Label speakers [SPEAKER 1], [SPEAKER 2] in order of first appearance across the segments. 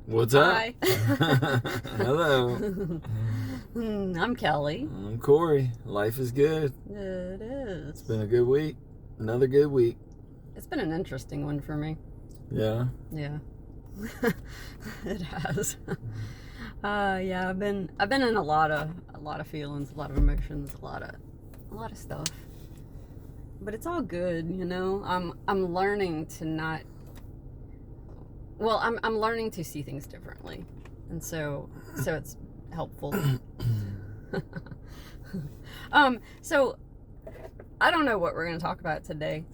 [SPEAKER 1] What's
[SPEAKER 2] Hi.
[SPEAKER 1] up? Hello.
[SPEAKER 2] I'm Kelly.
[SPEAKER 1] I'm Corey. Life is good.
[SPEAKER 2] It is.
[SPEAKER 1] It's been a good week. Another good week.
[SPEAKER 2] It's been an interesting one for me.
[SPEAKER 1] Yeah.
[SPEAKER 2] Yeah. It has. Yeah, I've been in a lot of feelings, a lot of emotions, a lot of stuff. But it's all good, you know. I'm learning to not. Well, I'm learning to see things differently, and so it's helpful. So I don't know what we're going to talk about today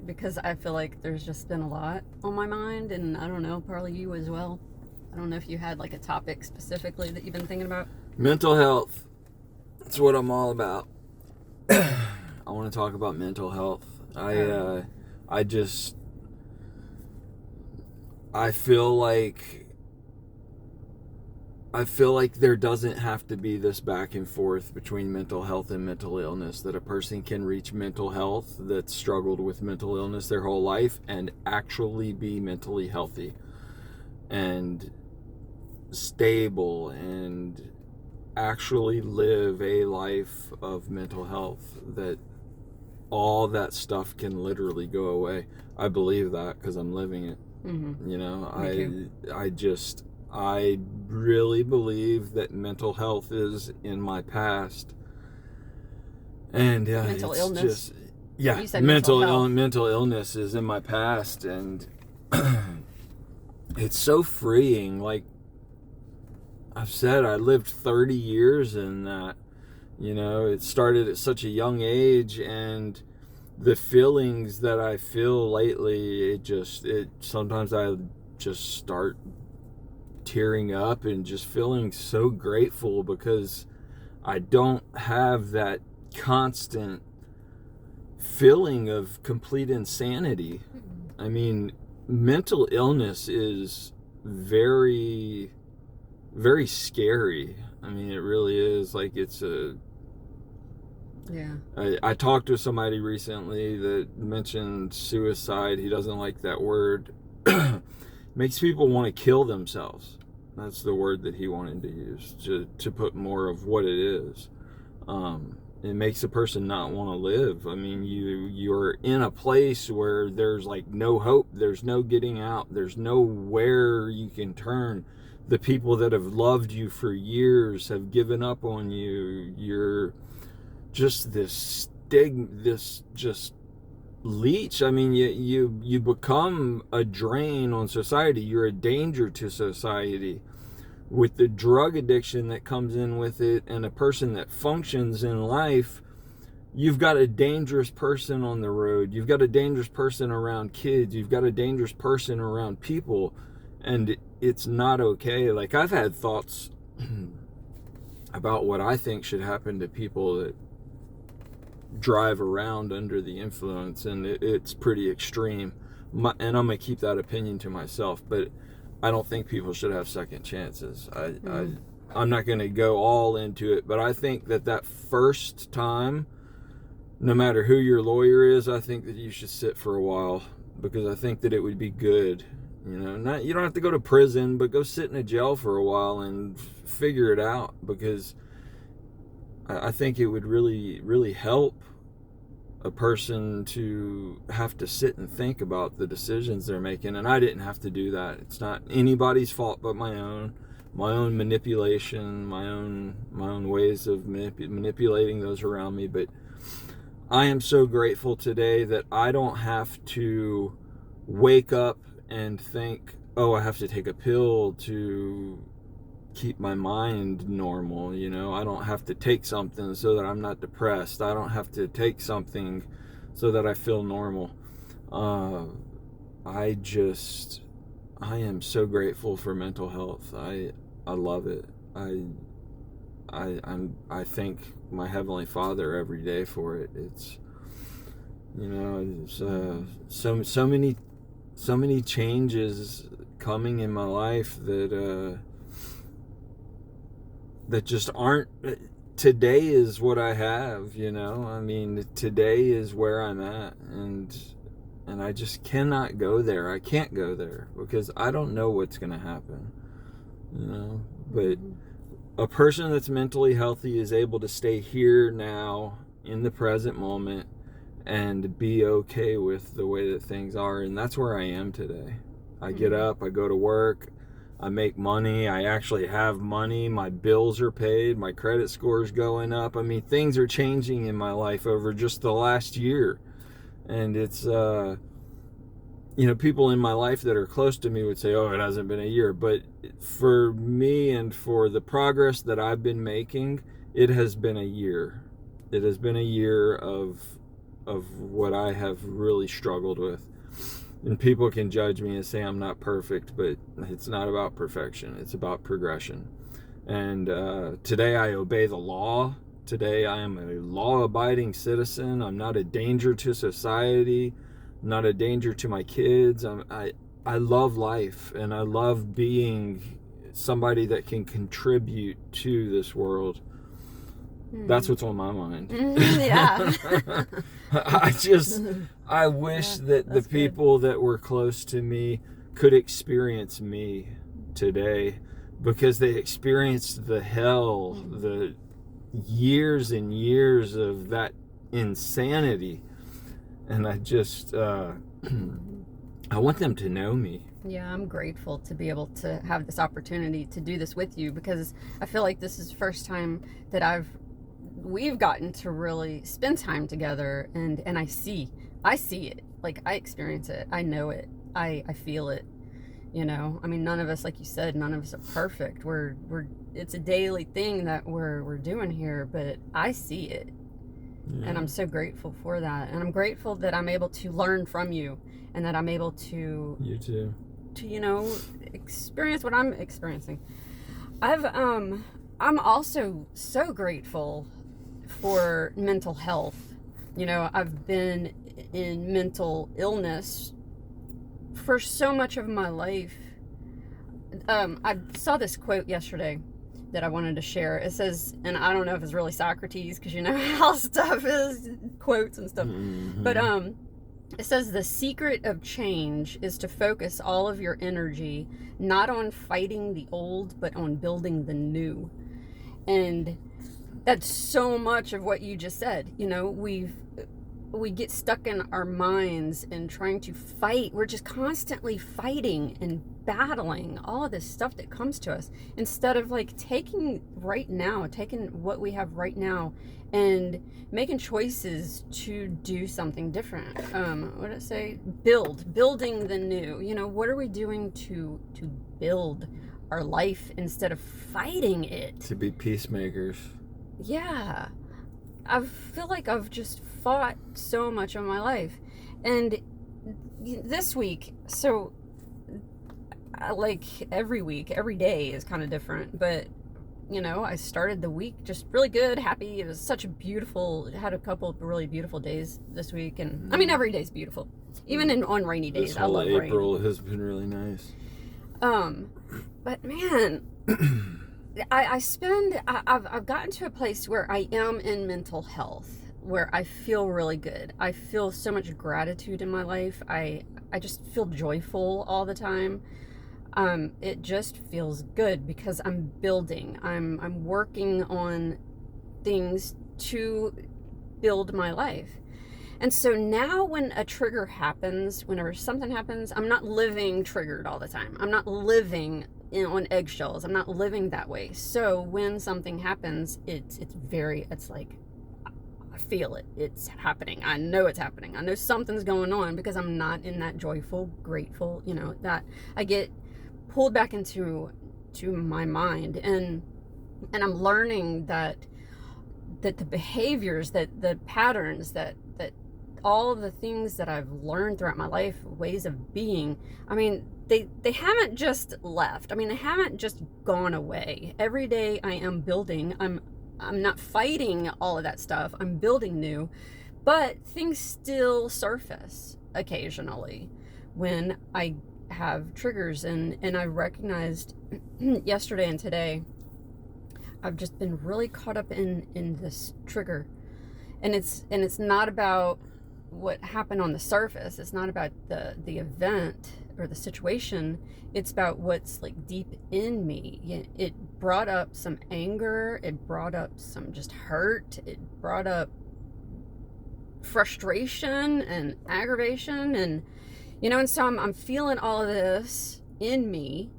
[SPEAKER 2] because I feel like there's just been a lot on my mind, and I don't know, probably you as well. I don't know if you had like a topic specifically that you've been thinking about.
[SPEAKER 1] Mental health. That's what I'm all about. I want to talk about mental health. I feel like there doesn't have to be this back and forth between mental health and mental illness, that a person can reach mental health that's struggled with mental illness their whole life and actually be mentally healthy and stable and actually live a life of mental health, that all that stuff can literally go away. I believe that because I'm living it.
[SPEAKER 2] Mm-hmm.
[SPEAKER 1] You know,
[SPEAKER 2] Me too.
[SPEAKER 1] I really believe that mental health is in my past, and
[SPEAKER 2] Mental
[SPEAKER 1] it's
[SPEAKER 2] illness.
[SPEAKER 1] just
[SPEAKER 2] You said mental health.
[SPEAKER 1] mental illness is in my past, and it's so freeing. Like I've said, I lived 30 years in that. You know, it started at such a young age, and the feelings that I feel lately, it sometimes I just start tearing up and just feeling so grateful because I don't have that constant feeling of complete insanity. I mean, mental illness is very, very scary. I mean, it really is. Like, it's a...
[SPEAKER 2] Yeah.
[SPEAKER 1] I talked to somebody recently that mentioned suicide. He doesn't like that word. Makes people want to kill themselves. That's the word that he wanted to use to put more of what it is. It makes a person not want to live. I mean, you're in a place where there's like no hope. There's no getting out. There's nowhere you can turn. The people that have loved you for years have given up on you. You're just this just leech. I mean, you become a drain on society. You're a danger to society with the drug addiction that comes in with it, and a person that functions in life. You've got a dangerous person on the road. You've got a dangerous person around kids. You've got a dangerous person around people, and it's not okay. Like, I've had thoughts about what I think should happen to people that drive around under the influence, and it's pretty extreme. And I'm gonna keep that opinion to myself, but I don't think people should have second chances. I'm not gonna go all into it, but I think that first time, no matter who your lawyer is, I think that you should sit for a while, because I think that it would be good. You know, you don't have to go to prison, but go sit in a jail for a while and figure it out, because I think it would really, really help a person to have to sit and think about the decisions they're making. And I didn't have to do that. It's not anybody's fault but my own manipulation, my own ways of manipulating those around me. But I am so grateful today that I don't have to wake up and think, oh, I have to take a pill to keep my mind normal. You know, I don't have to take something so that I'm not depressed. I don't have to take something so that I feel normal. I am so grateful for mental health. I love it. I thank my Heavenly Father every day for it. It's, you know, it's so many changes coming in my life that just aren't. Today is what I have, you know. I mean, today is where I'm at, and And I just cannot go there. I can't go there because I don't know what's going to happen, you know. But a person that's mentally healthy is able to stay here now in the present moment and be okay with the way that things are. And that's where I am today. I get up, I go to work, I make money, I actually have money, my bills are paid, my credit score is going up. I mean, things are changing in my life over just the last year. And it's, you know, people in my life that are close to me would say, oh, it hasn't been a year. But for me and for the progress that I've been making, it has been a year. It has been a year of what I have really struggled with. And people can judge me and say I'm not perfect, but it's not about perfection. It's about progression. And today I obey the law. Today I am a law-abiding citizen. I'm not a danger to society. I'm not a danger to my kids. I love life, and I love being somebody that can contribute to this world. That's what's on my mind.
[SPEAKER 2] Yeah.
[SPEAKER 1] I wish that the people that were close to me could experience me today, because they experienced the hell, the years and years of that insanity. And I just, I want them to know me.
[SPEAKER 2] Yeah, I'm grateful to be able to have this opportunity to do this with you, because I feel like this is the first time that we've gotten to really spend time together, and I see it. Like, I experience it. I know it. I feel it. You know, I mean, none of us, like you said, none of us are perfect. It's a daily thing that we're doing here, but I see it. Yeah. And I'm so grateful for that. And I'm grateful that I'm able to learn from you, and that I'm able to...
[SPEAKER 1] You too.
[SPEAKER 2] To, you know, experience what I'm experiencing. I'm also so grateful for mental health. You know, I've been in mental illness for so much of my life. I saw this quote yesterday that I wanted to share. It says, and I don't know if it's really Socrates, because you know how stuff is, quotes and stuff. Mm-hmm. But it says, the secret of change is to focus all of your energy not on fighting the old, but on building the new. And that's so much of what you just said. You know, we get stuck in our minds and trying to fight. We're just constantly fighting and battling all of this stuff that comes to us, instead of like taking what we have right now and making choices to do something different. What did it say? Building the new. You know, what are we doing to build our life instead of fighting it?
[SPEAKER 1] To be peacemakers. Yeah.
[SPEAKER 2] I feel like I've just fought so much of my life. And this week, so like every week, every day is kind of different, but you know, I started the week just really good, happy. It was such a had a couple of really beautiful days this week. And I mean, every day's beautiful, even on rainy days. I love rain.
[SPEAKER 1] April has been really nice.
[SPEAKER 2] But man, I've gotten to a place where I am in mental health, where I feel really good. I feel so much gratitude in my life. I just feel joyful all the time. It just feels good because I'm building. I'm working on things to build my life. And so now when a trigger happens, whenever something happens, I'm not living triggered all the time. I'm not living on eggshells. I'm not living that way. So when something happens, it's like, I feel it. It's happening. I know it's happening. I know something's going on, because I'm not in that joyful, grateful, you know, that I get pulled back into my mind. And I'm learning that the behaviors, that the patterns, that all of the things that I've learned throughout my life, ways of being, I mean, they haven't just left. I mean, they haven't just gone away. Every day I am building. I'm not fighting all of that stuff. I'm building new, but things still surface occasionally when I have triggers. And I recognized yesterday and today, I've just been really caught up in this trigger. And it's not about what happened on the surface. It's not about the event or the situation. It's about what's like deep in me. It brought up some anger. It brought up some just hurt. It brought up frustration and aggravation, and and so I'm feeling all of this in me,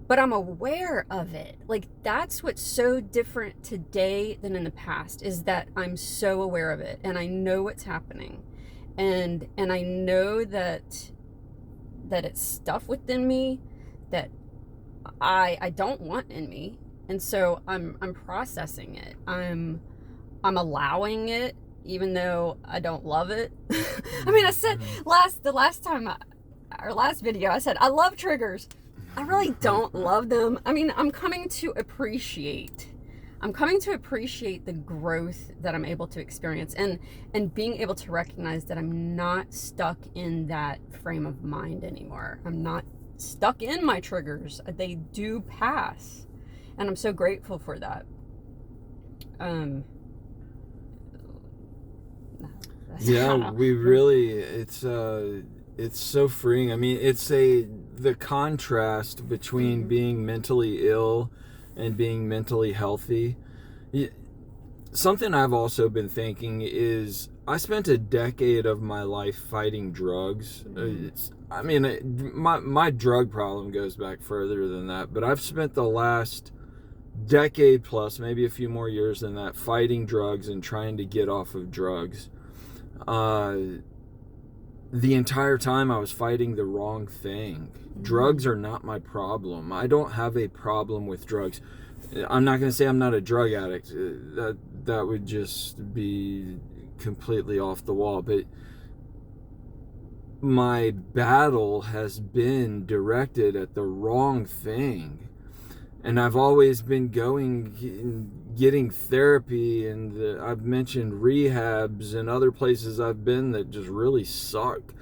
[SPEAKER 2] but I'm aware of it. Like, that's what's so different today than in the past, is that I'm so aware of it, and I know what's happening, and I know that it's stuff within me that I don't want in me, and so I'm processing it. I'm allowing it, even though I don't love it. I mean, I said the last time, our last video, I said I love triggers. I really don't love them. I mean, I'm coming to appreciate the growth that I'm able to experience, and being able to recognize that I'm not stuck in that frame of mind anymore. I'm not stuck in my triggers. They do pass, and I'm so grateful for that.
[SPEAKER 1] Yeah, it's so freeing. I mean, the contrast between being mentally ill and being mentally healthy. Something I've also been thinking is, I spent a decade of my life fighting drugs. My drug problem goes back further than that, but I've spent the last decade plus, maybe a few more years than that, fighting drugs and trying to get off of drugs. The entire time I was fighting the wrong thing. Drugs are not my problem. I don't have a problem with drugs. I'm not going to say I'm not a drug addict. That would just be completely off the wall. But my battle has been directed at the wrong thing. And I've always been getting therapy, and I've mentioned rehabs and other places I've been that just really suck.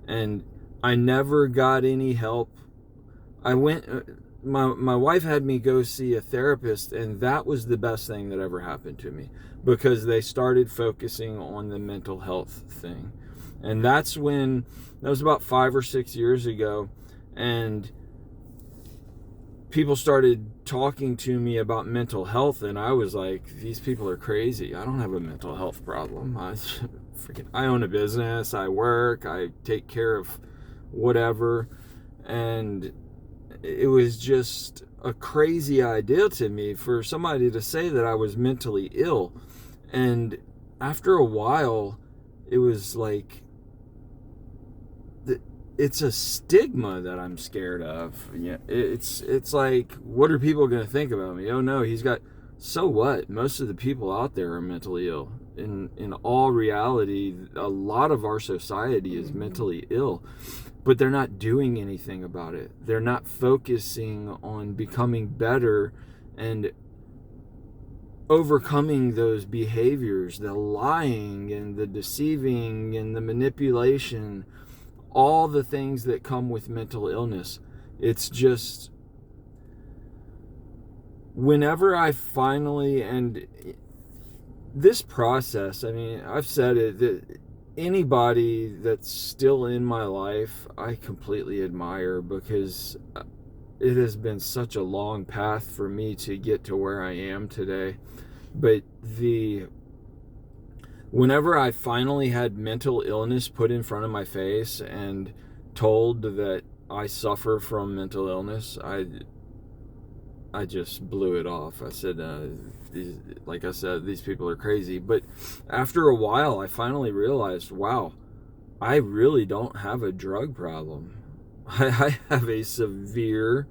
[SPEAKER 1] And I never got any help. My wife had me go see a therapist, and that was the best thing that ever happened to me, because they started focusing on the mental health thing. And that was about 5 or 6 years ago, and people started talking to me about mental health, and I was like, these people are crazy. I don't have a mental health problem. I own a business, I work, I take care of whatever. And it was just a crazy idea to me for somebody to say that I was mentally ill. And after a while, it was like, it's a stigma that I'm scared of. Yeah, it's like, what are people going to think about me? Oh no, so what? Most of the people out there are mentally ill. In all reality, a lot of our society is mentally ill, but they're not doing anything about it. They're not focusing on becoming better and overcoming those behaviors, the lying and the deceiving and the manipulation, all the things that come with mental illness. It's just, whenever I finally, and this process, I mean, I've said it, that anybody that's still in my life, I completely admire, because it has been such a long path for me to get to where I am today. But whenever I finally had mental illness put in front of my face and told that I suffer from mental illness, I just blew it off. I said, these people are crazy. But after a while, I finally realized, wow, I really don't have a drug problem. I have a severe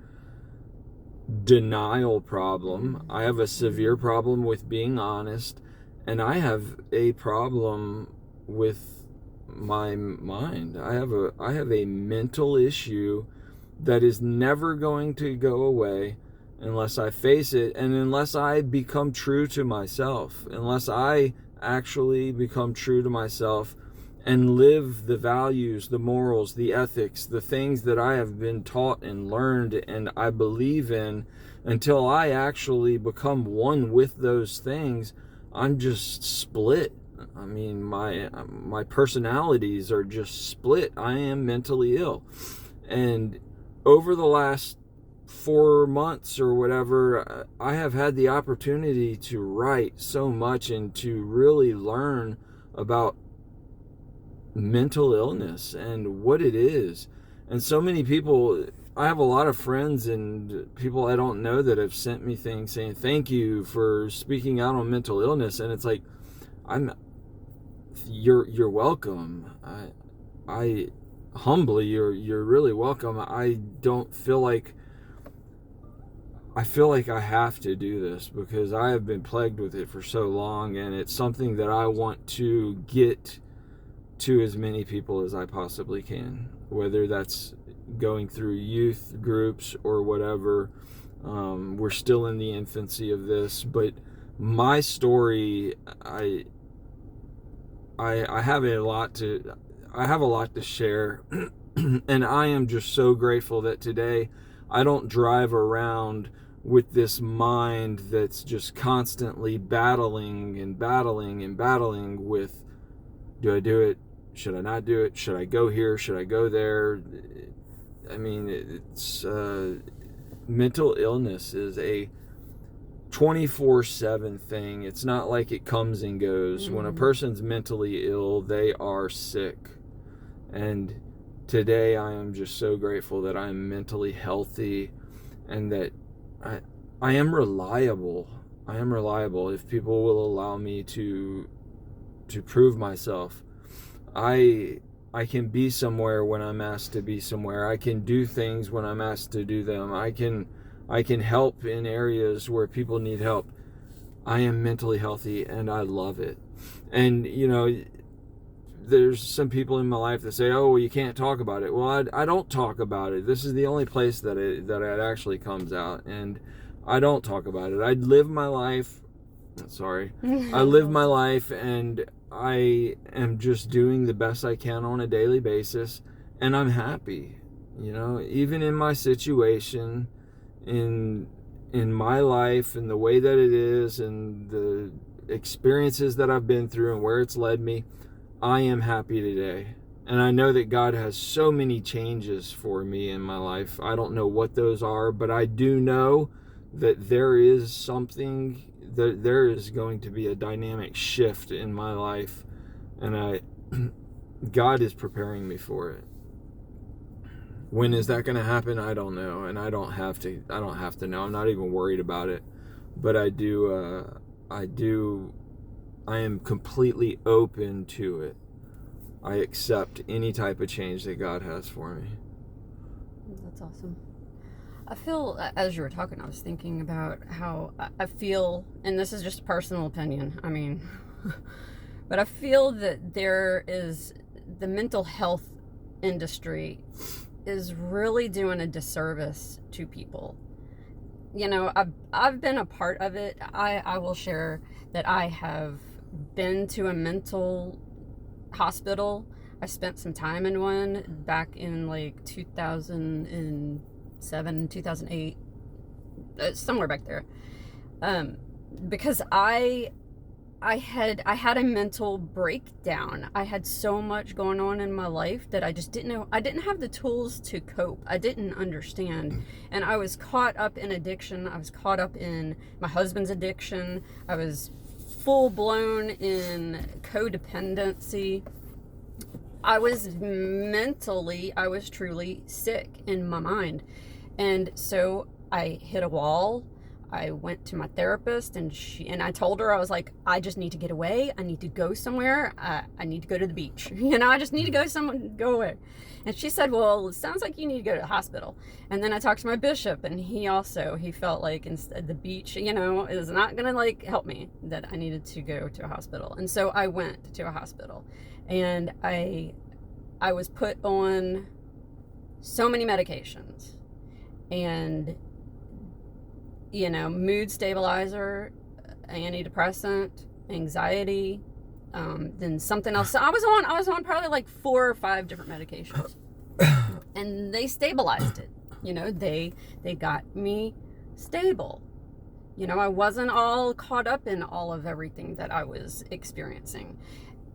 [SPEAKER 1] denial problem. I have a severe problem with being honest. And I have a problem with my mind. I have a mental issue that is never going to go away unless I face it, and unless I become true to myself, unless I actually become true to myself and live the values, the morals, the ethics, the things that I have been taught and learned and I believe in, until I actually become one with those things. I'm just split. I mean, my personalities are just split. I am mentally ill. And over the last 4 months or whatever, I have had the opportunity to write so much and to really learn about mental illness and what it is. And so many people, I have a lot of friends and people I don't know that have sent me things saying thank you for speaking out on mental illness. And it's like, you're welcome. I humbly, you're really welcome. I feel like I have to do this because I have been plagued with it for so long, and it's something that I want to get to as many people as I possibly can, whether that's going through youth groups or whatever. We're still in the infancy of this, but my story, I have a lot to share, and I am just so grateful that today I don't drive around with this mind that's just constantly battling with, do I do it? Should I not do it? Should I go here? Should I go there? I mean, it's mental illness is a 24/7 thing. It's not like it comes and goes. When a person's mentally ill, they are sick. And today I am just so grateful that I'm mentally healthy and that I am reliable. I am reliable if people will allow me to prove myself. I can be somewhere when I'm asked to be somewhere. I can do things when I'm asked to do them. I can help in areas where people need help. I am mentally healthy and I love it. And there's some people in my life that say, oh, well, you can't talk about it. Well, I don't talk about it. This is the only place that it actually comes out. And I don't talk about it. I live my life. I live my life, and I am just doing the best I can on a daily basis. And I'm happy, even in my situation, in my life and the way that it is and the experiences that I've been through and where it's led me. I am happy today. And I know that God has so many changes for me in my life. I don't know what those are, but I do know that there is something, that there is going to be a dynamic shift in my life. And God is preparing me for it. When is that going to happen? I don't know. And I don't have to know. I'm not even worried about it. But I am completely open to it. I accept any type of change that God has for me.
[SPEAKER 2] That's awesome. I feel, as you were talking, I was thinking about how I feel, and this is just a personal opinion, but I feel that the mental health industry is really doing a disservice to people. I've been a part of it. I will share that I have been to a mental hospital. I spent some time in one back in like 2007, 2008, somewhere back there, because I had a mental breakdown. I had so much going on in my life that I just didn't know. I didn't have the tools to cope. I didn't understand. And I was caught up in addiction. I was caught up in my husband's addiction. I was full blown in codependency. I was truly sick in my mind. And so I hit a wall. I went to my therapist and I told her, I was like, I just need to get away. I need to go somewhere. I need to go to the beach. I just need to go away. And she said, well, it sounds like you need to go to the hospital. And then I talked to my bishop, and he felt like instead the beach, is not going to help me, that I needed to go to a hospital. And so I went to a hospital, and I was put on so many medications, and mood stabilizer, antidepressant, anxiety, then something else. So I was on probably like 4 or 5 different medications, and they stabilized it. They got me stable. I wasn't all caught up in all of everything that I was experiencing.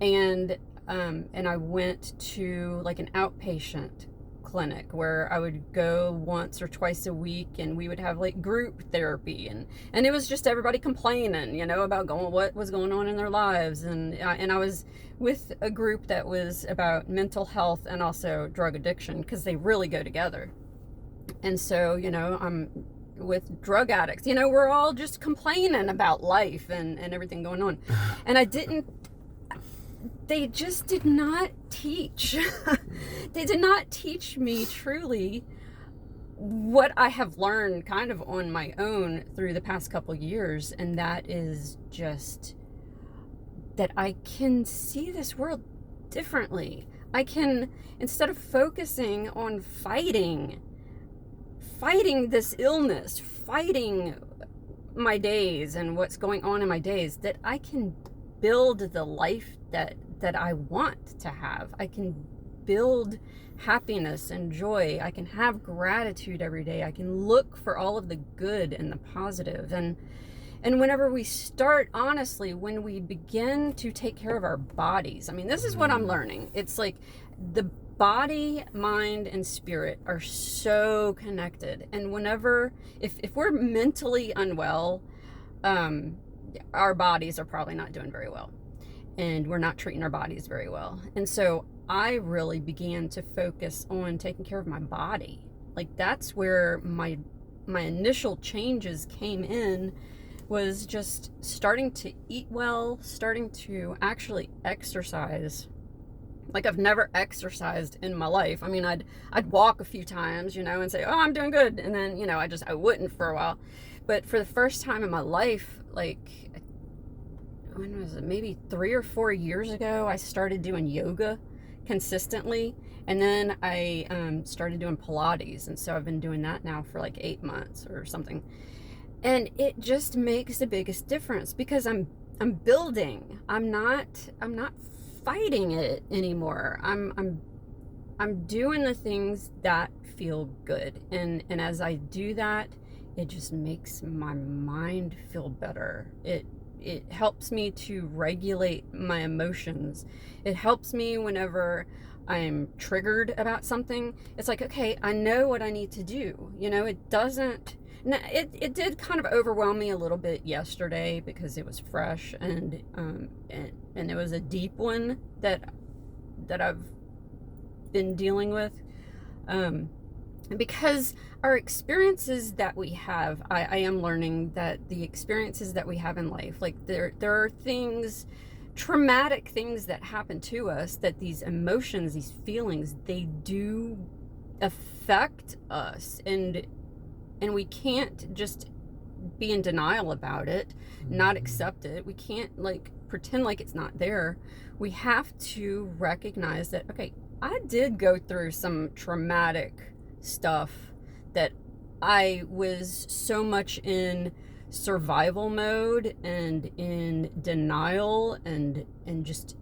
[SPEAKER 2] And I went to like an outpatient clinic where I would go once or twice a week, and we would have like group therapy, and it was just everybody complaining, about what was going on in their lives, and I was with a group that was about mental health and also drug addiction, because they really go together. And so, I'm with drug addicts, we're all just complaining about life and everything going on. And they just did not teach. They did not teach me truly what I have learned kind of on my own through the past couple years. And that is just that I can see this world differently. I can, instead of focusing on fighting this illness, fighting my days and what's going on in my days, that I can build the life that I want to have. I can build happiness and joy. I can have gratitude every day. I can look for all of the good and the positive. And whenever we start, honestly, when we begin to take care of our bodies, I mean, this is what I'm learning. It's like the body, mind, and spirit are so connected. And if we're mentally unwell, our bodies are probably not doing very well. And we're not treating our bodies very well. And so I really began to focus on taking care of my body. Like, that's where my initial changes came in, was just starting to eat well, starting to actually exercise. Like, I've never exercised in my life. I mean, I'd walk a few times, and say, oh, I'm doing good. And then, I wouldn't for a while. But for the first time in my life, like, when was it? Maybe 3 or 4 years ago, I started doing yoga consistently. And then I started doing Pilates. And so I've been doing that now for like 8 months or something. And it just makes the biggest difference, because I'm building. I'm not fighting it anymore. I'm doing the things that feel good. And as I do that, it just makes my mind feel better. It helps me to regulate my emotions. It helps me whenever I'm triggered about something. It's like, okay, I know what I need to do. It doesn't. It did kind of overwhelm me a little bit yesterday, because it was fresh and it was a deep one that I've been dealing with. Because our experiences that we have, I am learning that the experiences that we have in life, like there are things, traumatic things that happen to us, that these emotions, these feelings, they do affect us, and we can't just be in denial about it, not accept it. We can't like pretend like it's not there. We have to recognize that, okay, I did go through some traumatic stuff, that I was so much in survival mode and in denial and just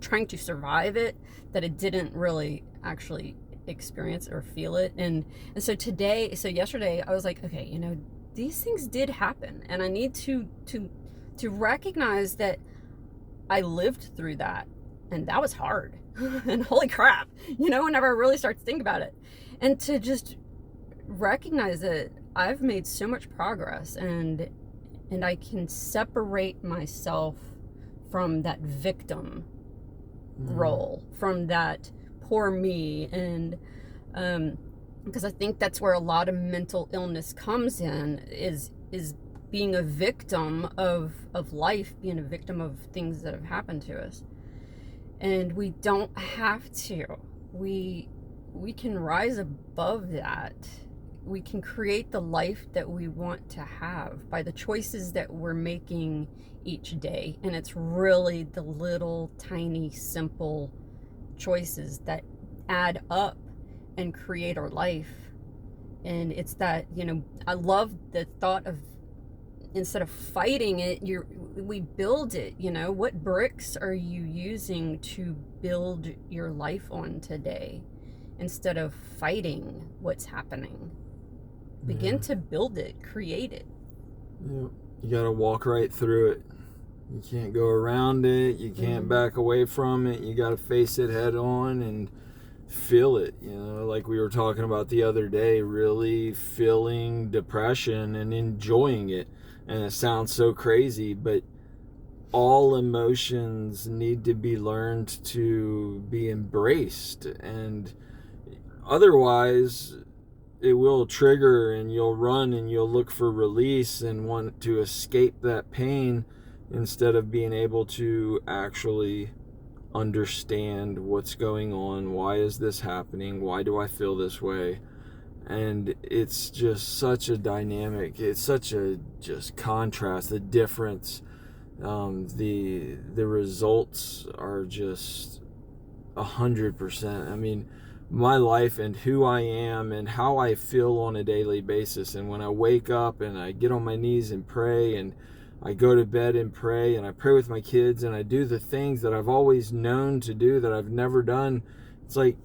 [SPEAKER 2] trying to survive it, that it didn't really actually experience or feel it. And so yesterday I was like, okay, these things did happen, and I need to recognize that I lived through that, and that was hard. And holy crap, whenever I really start to think about it, and to just recognize that I've made so much progress, and I can separate myself from that victim role, from that poor me. And because I think that's where a lot of mental illness comes in, is being a victim of life, being a victim of things that have happened to us. And we don't have to. We can rise above that. We can create the life that we want to have by the choices that we're making each day. And it's really the little, tiny, simple choices that add up and create our life. And it's that, I love the thought of, instead of fighting it, we build it. What bricks are you using to build your life on today, instead of fighting what's happening? Begin to build it, create it.
[SPEAKER 1] Yep. You got to walk right through it. You can't go around it. You can't back away from it. You got to face it head on and feel it. Like we were talking about the other day, really feeling depression and enjoying it. And it sounds so crazy, but all emotions need to be learned to be embraced. And otherwise, it will trigger and you'll run and you'll look for release and want to escape that pain instead of being able to actually understand what's going on. Why is this happening? Why do I feel this way? And it's just such a dynamic, it's such a just contrast, the difference. The results are just 100%. I mean, my life and who I am and how I feel on a daily basis. And when I wake up and I get on my knees and pray, and I go to bed and pray, and I pray with my kids, and I do the things that I've always known to do that I've never done, it's like,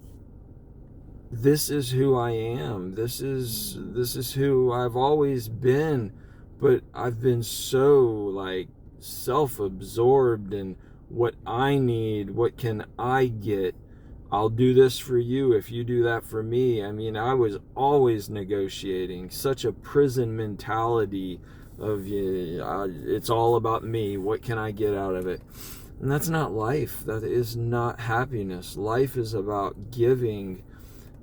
[SPEAKER 1] this is who I am. This is who I've always been. But I've been so like self-absorbed in what I need, what can I get. I'll do this for you if you do that for me. I mean, I was always negotiating, such a prison mentality of it's all about me. What can I get out of it? And that's not life. That is not happiness. Life is about giving.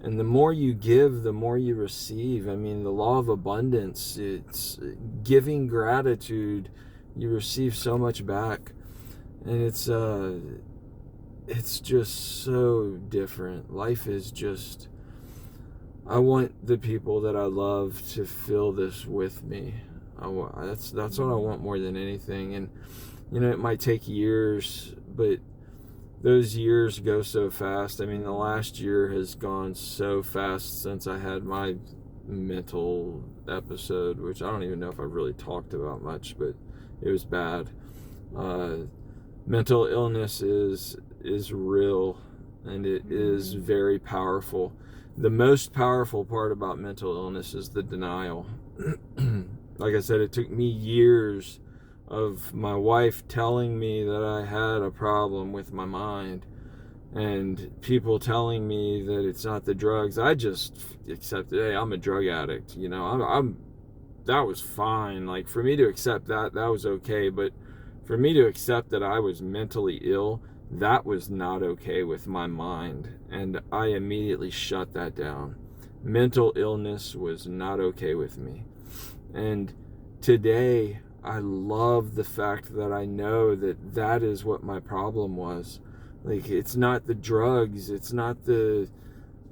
[SPEAKER 1] And the more you give, the more you receive. I mean, the law of abundance, it's giving gratitude. You receive so much back. And it's just so different. Life is just, I want the people that I love to feel this with me. That's what I want more than anything. And it might take years, but those years go so fast. I mean, the last year has gone so fast since I had my mental episode, which I don't even know if I've really talked about much, but it was bad. Mental illness is real, and it is very powerful. The most powerful part about mental illness is the denial. Like I said, it took me years of my wife telling me that I had a problem with my mind, and people telling me that it's not the drugs. I just accepted, hey, I'm a drug addict. I'm that was fine. Like, for me to accept that was okay. But for me to accept that I was mentally ill, that was not okay with my mind. And I immediately shut that down. Mental illness was not okay with me. And today, I love the fact that I know that is what my problem was. Like, it's not the drugs, it's not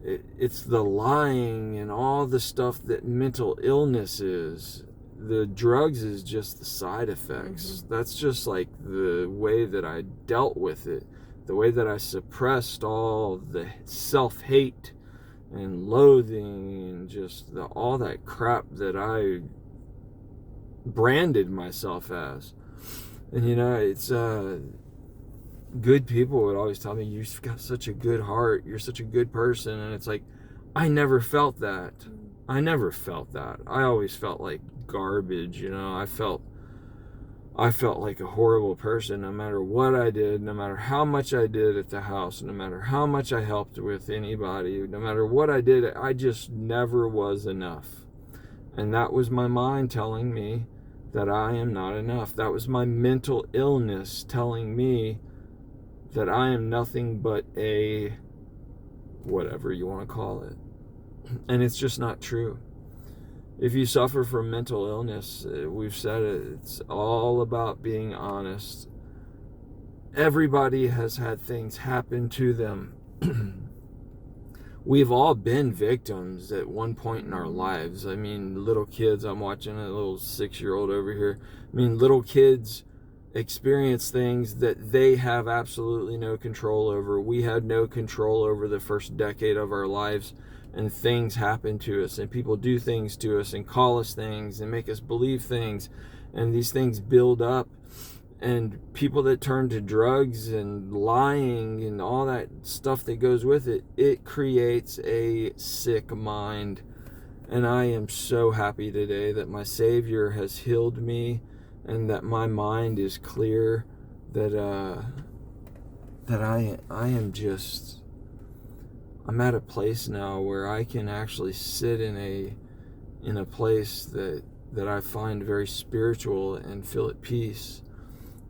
[SPEAKER 1] it's the lying and all the stuff that mental illness is. The drugs is just the side effects. That's just like the way that I dealt with it, the way that I suppressed all the self-hate and loathing and just all that crap that I branded myself as. And it's good people would always tell me, you've got such a good heart, you're such a good person. And it's like, I never felt that. I always felt like garbage. I felt like a horrible person no matter what I did, no matter how much I did at the house, no matter how much I helped with anybody, no matter what I did, I just never was enough. And that was my mind telling me that I am not enough. That was my mental illness telling me that I am nothing but a whatever you want to call it. And it's just not true. If you suffer from mental illness, we've said it, it's all about being honest. Everybody has had things happen to them. We've all been victims at one point in our lives. I mean, little kids, I'm watching a little 6-year-old over here. I mean, little kids experience things that they have absolutely no control over. We had no control over the first decade of our lives, and things happen to us, and people do things to us and call us things and make us believe things, and these things build up. And people that turn to drugs and lying and all that stuff that goes with it, it creates a sick mind. And I am so happy today that my Savior has healed me, and that my mind is clear, that I am just, I'm at a place now where I can actually sit in a place that I find very spiritual and feel at peace,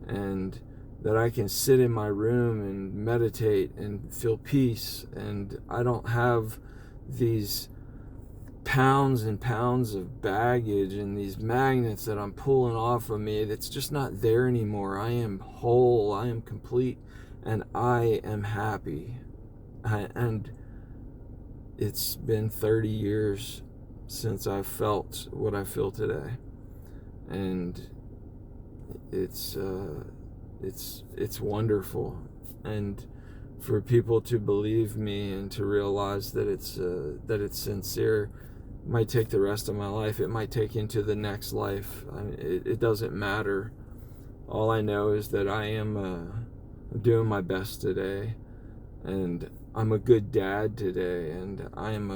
[SPEAKER 1] and that I can sit in my room and meditate and feel peace, and I don't have these pounds and pounds of baggage and these magnets that I'm pulling off of me that's just not there anymore. I am whole, I am complete, and I am happy. And it's been 30 years since I felt what I feel today, and it's wonderful. And for people to believe me and to realize that it's sincere, it might take the rest of my life. It might take into the next life. It doesn't matter. All I know is that I am doing my best today, and I'm a good dad today, and I'm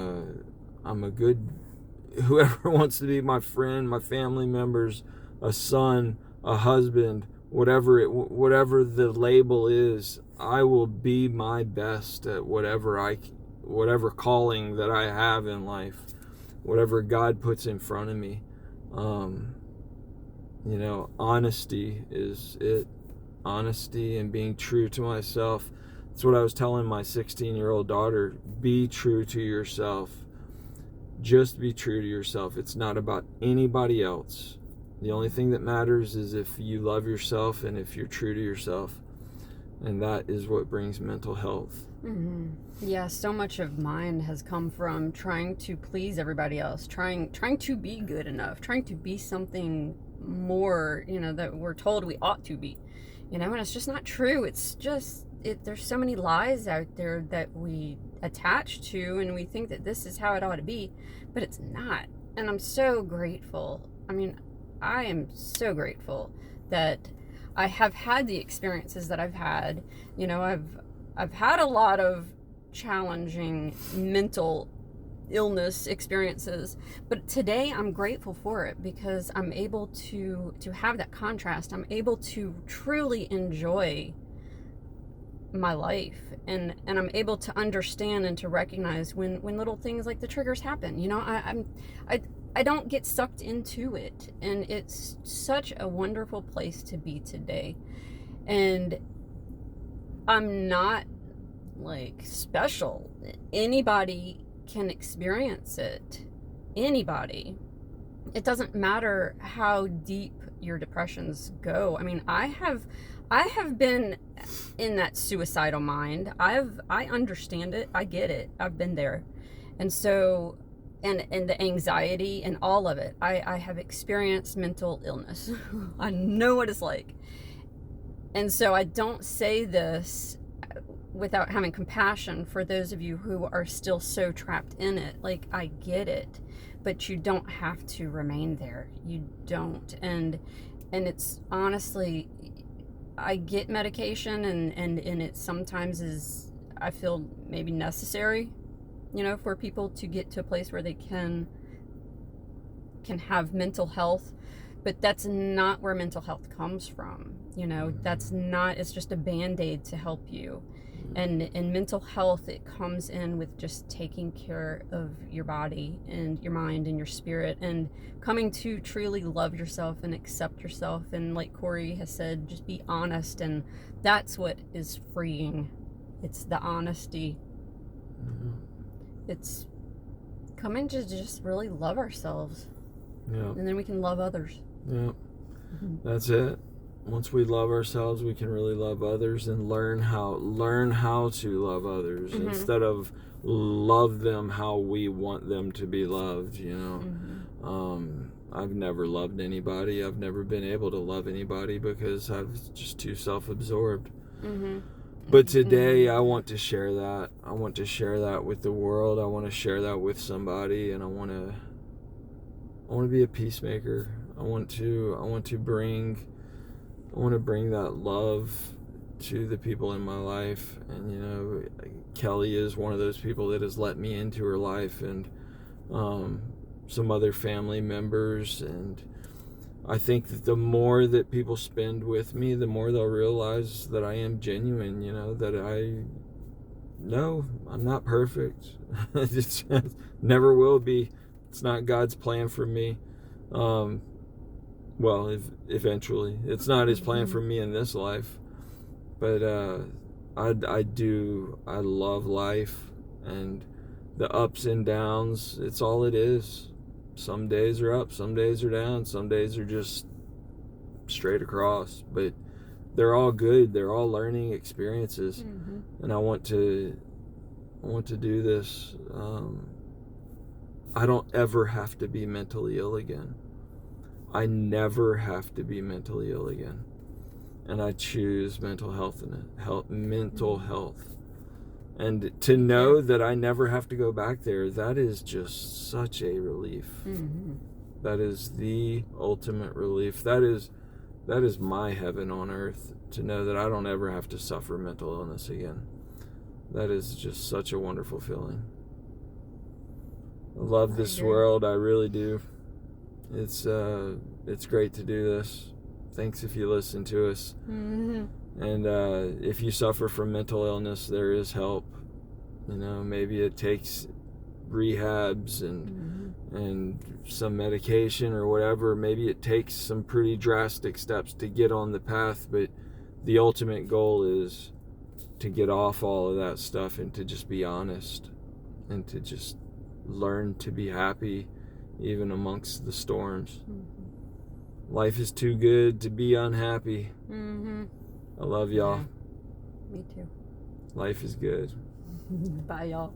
[SPEAKER 1] a good, whoever wants to be my friend, my family members, a son, a husband, whatever the label is, I will be my best at whatever calling that I have in life, whatever God puts in front of me. Honesty is it. Honesty and being true to myself. That's what I was telling my 16-year-old daughter. Be true to yourself. Just be true to yourself. It's not about anybody else. The only thing that matters is if you love yourself and if you're true to yourself. And that is what brings mental health.
[SPEAKER 2] Mm-hmm. Yeah, so much of mine has come from trying to please everybody else, trying to be good enough, trying to be something more, that we're told we ought to be, and it's just not true. It's just, there's so many lies out there that we attach to, and we think that this is how it ought to be, but it's not. And I'm so grateful. I am so grateful that I have had the experiences that I've had. I've had a lot of challenging mental illness experiences, but today I'm grateful for it because I'm able to have that contrast. I'm able to truly enjoy my life, and I'm able to understand and to recognize when little things like the triggers happen. I don't get sucked into it, and it's such a wonderful place to be today. And I'm not special. Anybody can experience it. Anybody. It doesn't matter how deep your depressions go. I have been in that suicidal mind. I understand it. I get it. I've been there. And so, and the anxiety and all of it. I have experienced mental illness. I know what it's like. And so I don't say this without having compassion for those of you who are still so trapped in it. I get it, but you don't have to remain there. You don't. And it's honestly, I get medication, and it sometimes is, I feel, maybe necessary, for people to get to a place where they can have mental health. But that's not where mental health comes from. That's not, it's just a Band-Aid to help you. And mental health, it comes in with just taking care of your body and your mind and your spirit, and coming to truly love yourself and accept yourself. And like Corey has said, just be honest. And that's what is freeing. It's the honesty. Mm-hmm. It's coming to just really love ourselves. Yeah. And then we can love others.
[SPEAKER 1] Yeah. Mm-hmm. That's it. Once we love ourselves, we can really love others and learn how to love others, mm-hmm. instead of love them how we want them to be loved. Mm-hmm. I've never loved anybody. I've never been able to love anybody because I was just too self-absorbed. Mm-hmm. But today, I want to share that. I want to share that with the world. I want to share that with somebody, and I want to be a peacemaker. I want to bring that love to the people in my life. And Kelly is one of those people that has let me into her life, and some other family members, and I think that the more that people spend with me, the more they'll realize that I am genuine, that I'm not perfect. It never will be. It's not God's plan for me. Eventually. It's not his plan for me in this life. But I love life, and the ups and downs, it's all it is. Some days are up, some days are down, some days are just straight across, but they're all good. They're all learning experiences. And I want to do this. I don't ever have to be mentally ill again. I never have to be mentally ill again. And I choose mental health. And to know that I never have to go back there, that is just such a relief. That is the ultimate relief. That is my heaven on earth, to know that I don't ever have to suffer mental illness again. That is just such a wonderful feeling. I love this world, I really do. It's great to do this. Thanks if you listen to us. And if you suffer from mental illness, there is help. Maybe it takes rehabs and some medication or whatever. Maybe it takes some pretty drastic steps to get on the path, but the ultimate goal is to get off all of that stuff and to just be honest and to just learn to be happy even amongst the storms. Life is too good to be unhappy. I love y'all.
[SPEAKER 2] Yeah, me too.
[SPEAKER 1] Life is good.
[SPEAKER 2] Bye, y'all.